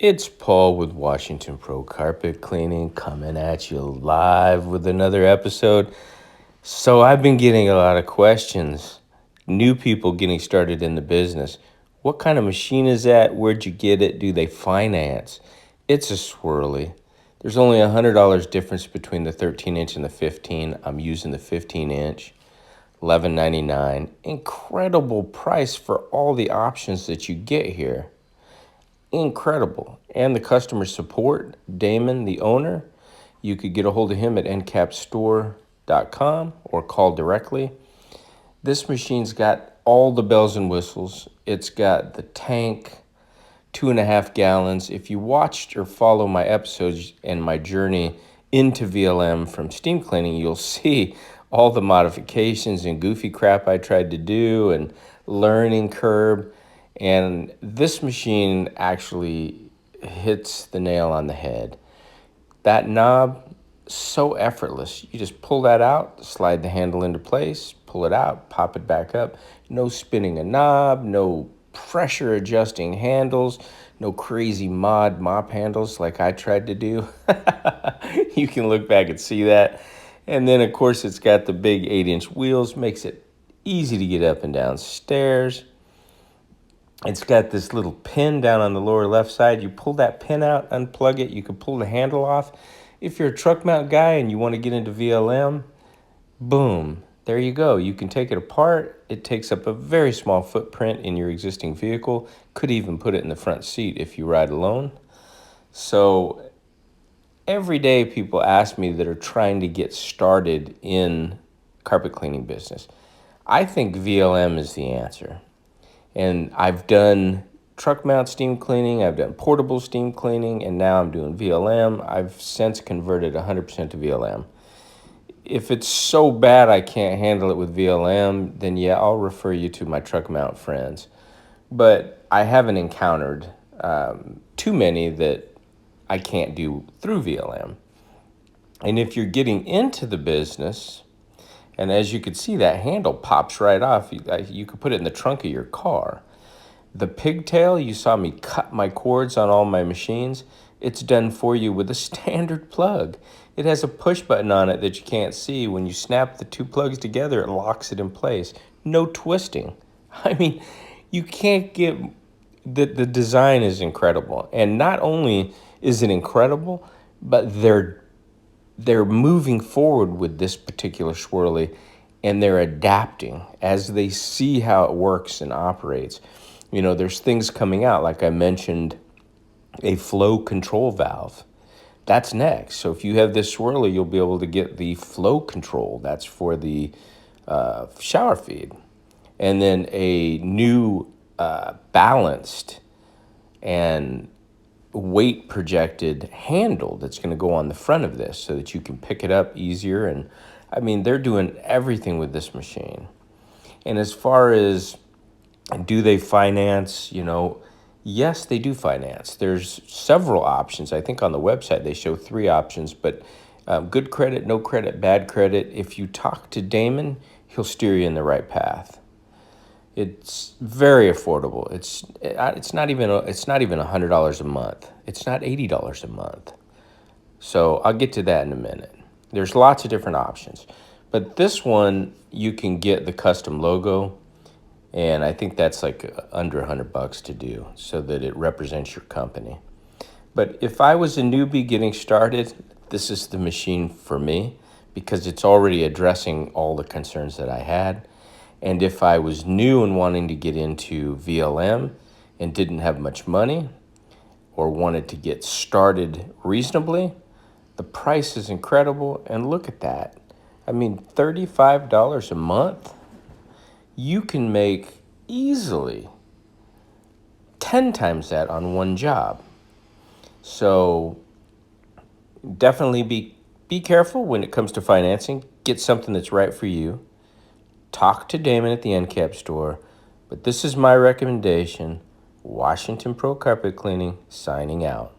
It's Paul with Washington Pro Carpet Cleaning coming at you live with another episode. So I've been getting a lot of questions. New people getting started in the business. What kind of machine is that? Where'd you get it? Do they finance? It's a swirly. There's only $100 difference between the 13-inch and the 15. I'm using the 15-inch. $11.99. Incredible price for all the options that you get here. Incredible. And the customer support, Damon, the owner, you could get a hold of him at Encapstore.com or call directly. This machine's got all the bells and whistles. It's got the tank, 2.5 gallons. If you watched or follow my episodes and my journey into VLM from steam cleaning, you'll see all the modifications and goofy crap I tried to do and learning curve. And this machine actually hits the nail on the head. That knob, so effortless. You just pull that out, slide the handle into place, pull it out, pop it back up. No spinning a knob, no pressure adjusting handles, no crazy mop handles like I tried to do. You can look back and see that. And then, of course, it's got the big 8-inch wheels, makes it easy to get up and down stairs. It's got this little pin down on the lower left side. You pull that pin out, unplug it. You can pull the handle off. If you're a truck mount guy and you want to get into VLM, boom, there you go. You can take it apart. It takes up a very small footprint in your existing vehicle. Could even put it in the front seat if you ride alone. So every day people ask me that are trying to get started in carpet cleaning business. I think VLM is the answer. And I've done truck mount steam cleaning, I've done portable steam cleaning, and now I'm doing VLM. I've since converted 100% to VLM. If it's so bad I can't handle it with VLM, then yeah, I'll refer you to my truck mount friends. But I haven't encountered too many that I can't do through VLM. And if you're getting into the business, and as you can see, that handle pops right off. You could put it in the trunk of your car. The pigtail, you saw me cut my cords on all my machines. It's done for you with a standard plug. It has a push button on it that you can't see. When you snap the two plugs together, it locks it in place. No twisting. I mean, you can't get... The design is incredible. And not only is it incredible, but they're moving forward with this particular swirly, and they're adapting as they see how it works and operates. You know, there's things coming out, like I mentioned, a flow control valve. That's next. So if you have this swirly, you'll be able to get the flow control. That's for the shower feed. And then a new balanced and weight projected handle that's going to go on the front of this so that you can pick it up easier. And I mean, they're doing everything with this machine. And as far as do they finance, yes, they do finance. There's several options. I think on the website they show 3 options, but good credit, no credit, bad credit. If you talk to Damon, he'll steer you in the right path. It's very affordable. It's not even $100 a month. It's not $80 a month. So I'll get to that in a minute. There's lots of different options, but this one you can get the custom logo, and I think that's like under $100 to do so that it represents your company. But if I was a newbie getting started, this is the machine for me because it's already addressing all the concerns that I had. And if I was new and wanting to get into VLM and didn't have much money or wanted to get started reasonably, the price is incredible. And look at that. I mean, $35 a month, you can make easily 10 times that on one job. So definitely be careful when it comes to financing. Get something that's right for you. Talk to Damon at the Encapstore, but this is my recommendation. Washington Pro Carpet Cleaning, signing out.